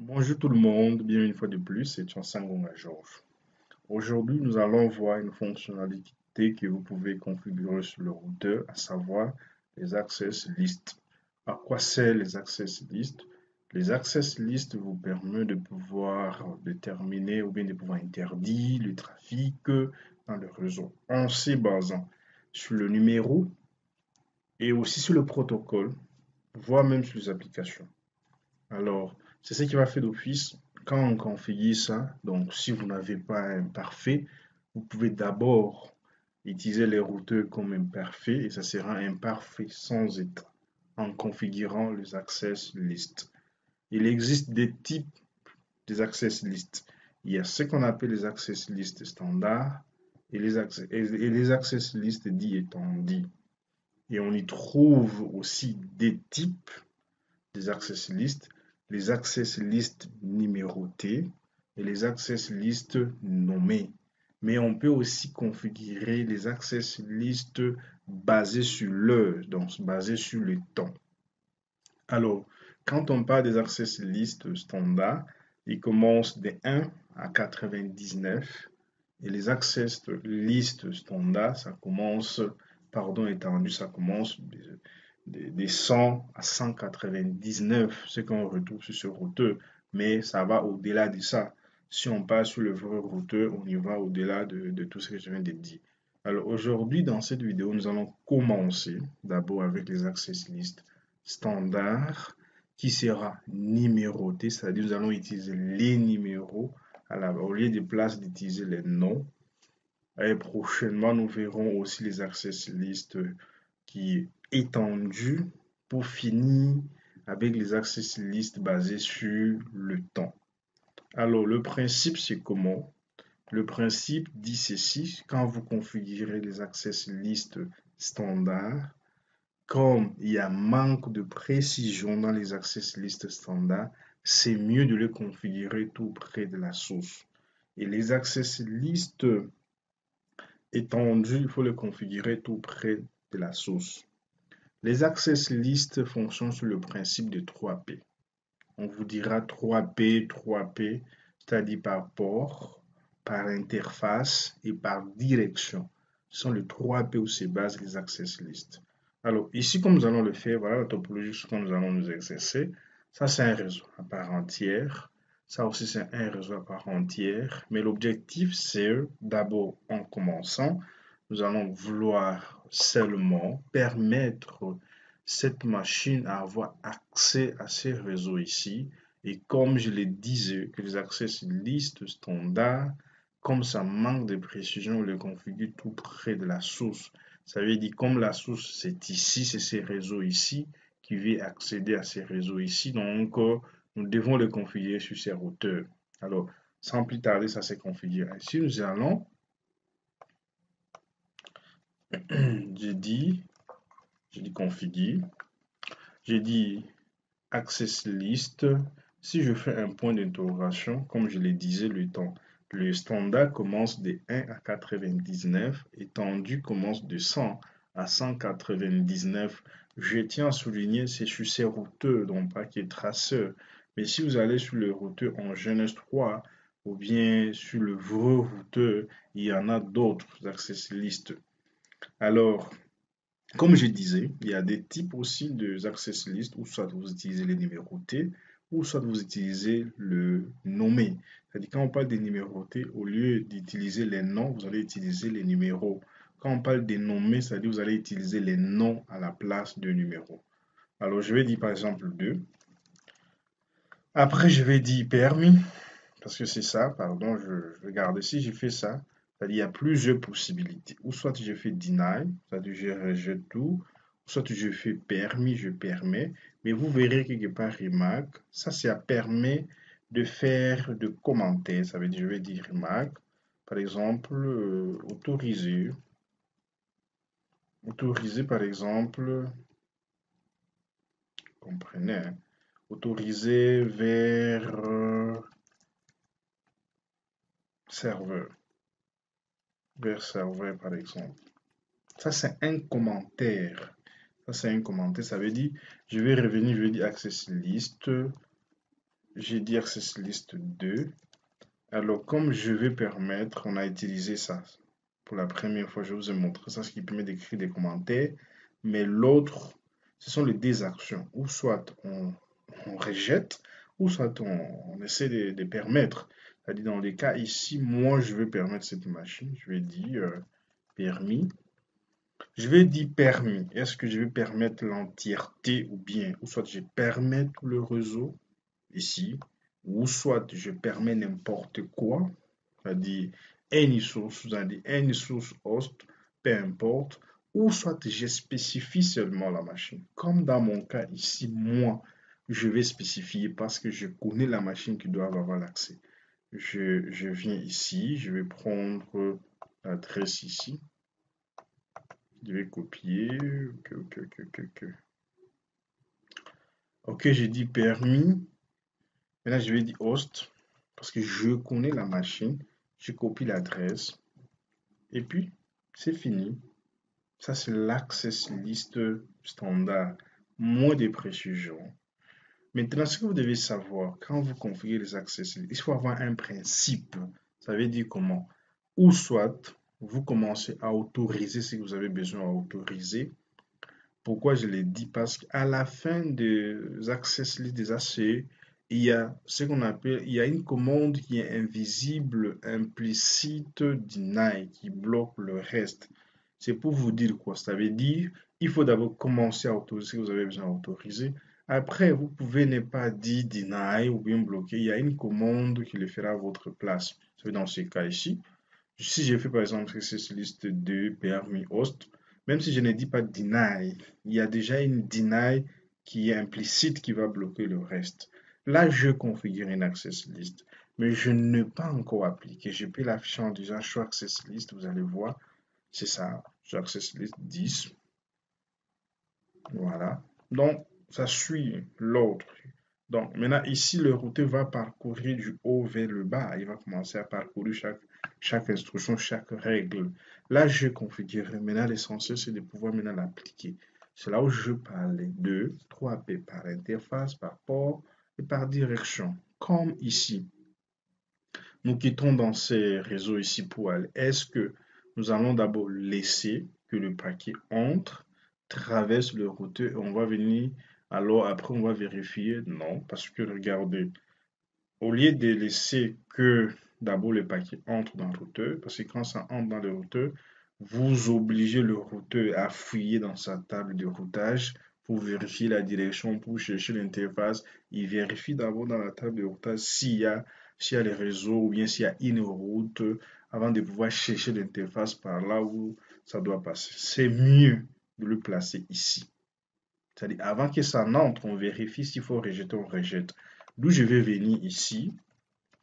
Bonjour tout le monde, bienvenue une fois de plus, c'est Sangonga Georges. Aujourd'hui, nous allons voir une fonctionnalité que vous pouvez configurer sur le routeur, à savoir les access lists. À quoi servent les access lists? Les access lists vous permettent de pouvoir déterminer ou bien de pouvoir interdire le trafic dans le réseau en se basant sur le numéro et aussi sur le protocole, voire même sur les applications. Alors, c'est ce qui va faire d'office quand on configure ça. Donc, si vous n'avez pas un parfait, vous pouvez d'abord utiliser les routeurs comme imparfait et ça sera imparfait sans état en configurant les access lists. Il existe des types des access lists. Il y a ce qu'on appelle les access lists standards et les access lists dits étendus. Et on y trouve aussi des types des access lists, les access lists numérotés et les access lists nommés. Mais on peut aussi configurer les access lists basés sur l'heure, donc basés sur le temps. Alors, quand on parle des access lists standards, ils commencent de 1 à 99 et les access lists standards, ça commence, pardon, étendu, ça commence des 100 à 199, ce qu'on retrouve sur ce routeur, mais ça va au-delà de ça. Si on passe sur le vrai routeur, on y va au-delà de tout ce que je viens de dire. Alors aujourd'hui, dans cette vidéo, nous allons commencer d'abord avec les access lists standard qui sera numéroté, c'est-à-dire nous allons utiliser les numéros au lieu de place d'utiliser les noms. Et prochainement, nous verrons aussi les access lists qui est étendue pour finir avec les access lists basés sur le temps. Alors, le principe, c'est comment? Le principe dit ceci, quand vous configurez les access lists standards, comme il y a manque de précision dans les access lists standards, c'est mieux de les configurer tout près de la source. Et les access lists étendus, il faut les configurer tout près de la source. Les access lists fonctionnent sur le principe de 3P. On vous dira 3P, 3P, c'est-à-dire par port, par interface et par direction. Ce sont les 3P où se basent les access lists. Alors ici, comme nous allons le faire, voilà la topologie sur laquelle nous allons nous exercer. Ça, c'est un réseau à part entière. Ça aussi, c'est un réseau à part entière. Mais l'objectif, c'est d'abord, en commençant, nous allons vouloir seulement permettre cette machine à avoir accès à ces réseaux ici. Et comme je le disais, que les access listes standards, comme ça manque de précision, on les configure tout près de la source. Ça veut dire comme la source c'est ici, c'est ces réseaux ici, qui veut accéder à ces réseaux ici. Donc, nous devons les configurer sur ces routeurs. Alors, sans plus tarder, ça s'est configuré. Ici, nous allons, j'ai dit configure, j'ai dit access list. Si je fais un point d'interrogation, comme je le disais, le standard commence de 1 à 99, étendu commence de 100 à 199. Je tiens à souligner, c'est sur ces routeurs, donc pas qui est traceur. Mais si vous allez sur le routeur en Genèse 3 ou bien sur le vrai routeur, il y en a d'autres access list. Alors, comme je disais, il y a des types aussi de access list où soit vous utilisez les numérotés ou soit vous utilisez le nommé. C'est-à-dire quand on parle des numérotés, au lieu d'utiliser les noms, vous allez utiliser les numéros. Quand on parle des nommés, c'est-à-dire vous allez utiliser les noms à la place de numéros. Alors je vais dire par exemple 2. Après je vais dire permis, parce que c'est ça, pardon, je regarde si je fais ça. C'est-à-dire il y a plusieurs possibilités. Ou soit je fais deny, c'est-à-dire je rejette tout, soit je fais permis, je permets, mais vous verrez quelque part remarque, ça permet de faire de commentaires, ça veut dire je vais dire remarque, par exemple autoriser par exemple, comprenez, hein, autoriser vers serveur, par exemple. Ça c'est un commentaire. Ça, c'est un commentaire. Ça veut dire, je vais revenir, je vais dire access list j'ai dit access list 2. Alors, comme je vais permettre, on a utilisé ça pour la première fois, je vous ai montré ça, ce qui permet d'écrire des commentaires. Mais l'autre, ce sont les deux actions. Ou soit on rejette, ou soit on essaie de permettre. C'est-à-dire, dans les cas ici, moi, je vais permettre cette machine. Je vais dire permis. Je vais dire permis. Est-ce que je vais permettre l'entièreté ou bien, ou soit je permets tout le réseau ici, ou soit je permets n'importe quoi, c'est-à-dire any source, c'est-à-dire any source host, peu importe, ou soit je spécifie seulement la machine. Comme dans mon cas ici, moi, je vais spécifier parce que je connais la machine qui doit avoir l'accès. Je viens ici, je vais prendre l'adresse ici. Je vais copier. Ok, j'ai dit permis. Maintenant, je vais dire host parce que je connais la machine. Je copie l'adresse. Et puis, c'est fini. Ça, c'est l'access list standard. Moins de précision. Maintenant, ce que vous devez savoir, quand vous configurez les access lists, il faut avoir un principe. Ça veut dire comment? Ou soit, vous commencez à autoriser ce que vous avez besoin d'autoriser. Pourquoi je l'ai dit? Parce qu'à la fin des access lists des ACE, il y a ce qu'on appelle, il y a une commande qui est invisible, implicite, deny, qui bloque le reste. C'est pour vous dire quoi? Ça veut dire, il faut d'abord commencer à autoriser ce que vous avez besoin d'autoriser. Après, vous pouvez ne pas dire deny ou bien bloquer. Il y a une commande qui le fera à votre place. C'est dans ce cas ici. Si je fais par exemple cette liste de permis host, même si je ne dis pas deny, il y a déjà une deny qui est implicite qui va bloquer le reste. Là, je configure une access list, mais je n'ai pas encore appliqué. Je peux l'afficher en disant show access list, vous allez voir, c'est ça, show access list 10. Voilà. Donc, ça suit l'autre. Donc, maintenant, ici, le routeur va parcourir du haut vers le bas. Il va commencer à parcourir chaque instruction, chaque règle. Là, je configure. Maintenant, l'essentiel, c'est de pouvoir maintenant l'appliquer. C'est là où je parlais de 3P par interface, par port et par direction. Comme ici. Nous quittons dans ces réseaux ici pour aller. Est-ce que nous allons d'abord laisser que le paquet entre, traverse le routeur et on va venir, alors après on va vérifier? Non, parce que regardez, au lieu de laisser que d'abord le paquet entre dans le routeur, parce que quand ça entre dans le routeur, vous obligez le routeur à fouiller dans sa table de routage pour vérifier la direction, pour chercher l'interface. Il vérifie d'abord dans la table de routage s'il y a les réseaux ou bien s'il y a une route avant de pouvoir chercher l'interface par là où ça doit passer. C'est mieux de le placer ici. C'est-à-dire, avant que ça n'entre, on vérifie s'il faut rejeter, on rejette. D'où je vais venir ici.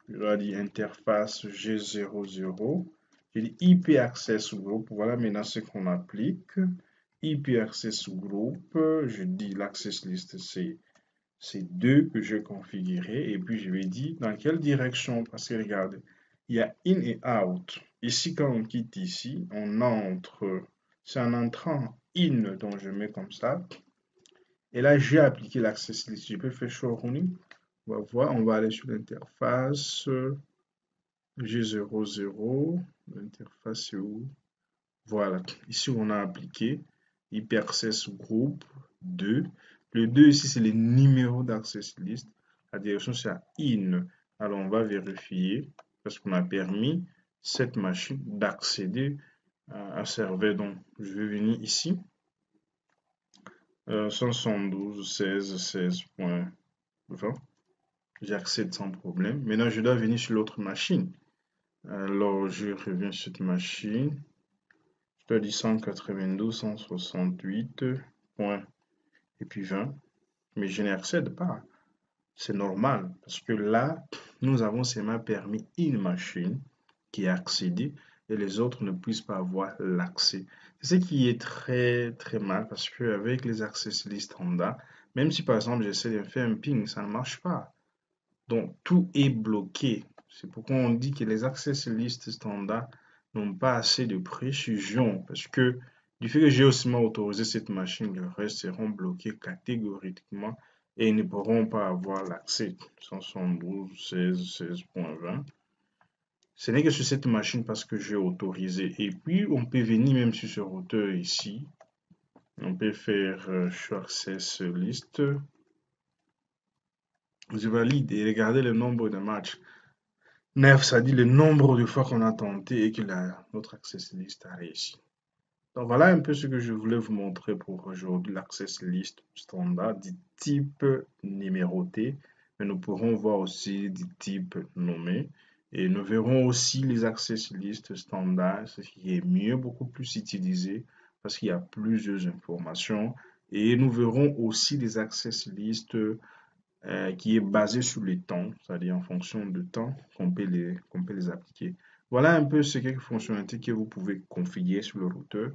Je dois dire interface G00. J'ai dit IP Access Group. Voilà maintenant ce qu'on applique. IP Access Group. Je dis l'access list, c'est 2 que je configurerai. Et puis je vais dire dans quelle direction. Parce que regardez, il y a in et out. Ici, quand on quitte ici, on entre. C'est en entrant in, donc je mets comme ça. Et là, j'ai appliqué l'access list. Je peux faire show running. On va voir, on va aller sur l'interface G00. L'interface c'est où? Voilà. Ici, on a appliqué hyperaccess group 2. Le 2 ici, c'est le numéro d'access list. La direction, c'est à in. Alors, on va vérifier parce qu'on a permis cette machine d'accéder à un serveur. Donc, je vais venir ici. 172.16.16.20. J'accède sans problème. Maintenant, je dois venir sur l'autre machine. Alors, je reviens sur cette machine. Je dois dire 192.168. Et puis 20. Mais je n'accède pas. C'est normal. Parce que là, nous avons seulement permis une machine qui a accédé et les autres ne puissent pas avoir l'accès. C'est ce qui est très très mal parce qu'avec les access list standard, même si par exemple j'essaie de faire un ping, ça ne marche pas. Donc tout est bloqué. C'est pourquoi on dit que les access list standard n'ont pas assez de précision parce que du fait que j'ai aussi autorisé cette machine, le reste seront bloqués catégoriquement et ils ne pourront pas avoir l'accès 172.16.20. Ce n'est que sur cette machine parce que j'ai autorisé. Et puis, on peut venir même sur ce routeur ici. On peut faire show access list. Je valide et regardez le nombre de matchs. 9, ça dit le nombre de fois qu'on a tenté et que notre access list a réussi. Donc voilà un peu ce que je voulais vous montrer pour aujourd'hui, l'access list standard du type numéroté, mais nous pourrons voir aussi du type nommé. Et nous verrons aussi les access list standards, ce qui est mieux, beaucoup plus utilisé parce qu'il y a plusieurs informations. Et nous verrons aussi des access list qui est basé sur le temps, c'est-à-dire en fonction de temps qu'on peut les appliquer. Voilà un peu ces quelques fonctionnalités que vous pouvez configurer sur le routeur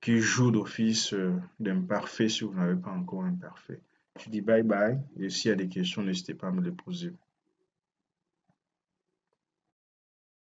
qui joue d'office d'un parfait si vous n'avez pas encore un parfait. Je dis bye bye et s'il y a des questions, n'hésitez pas à me les poser.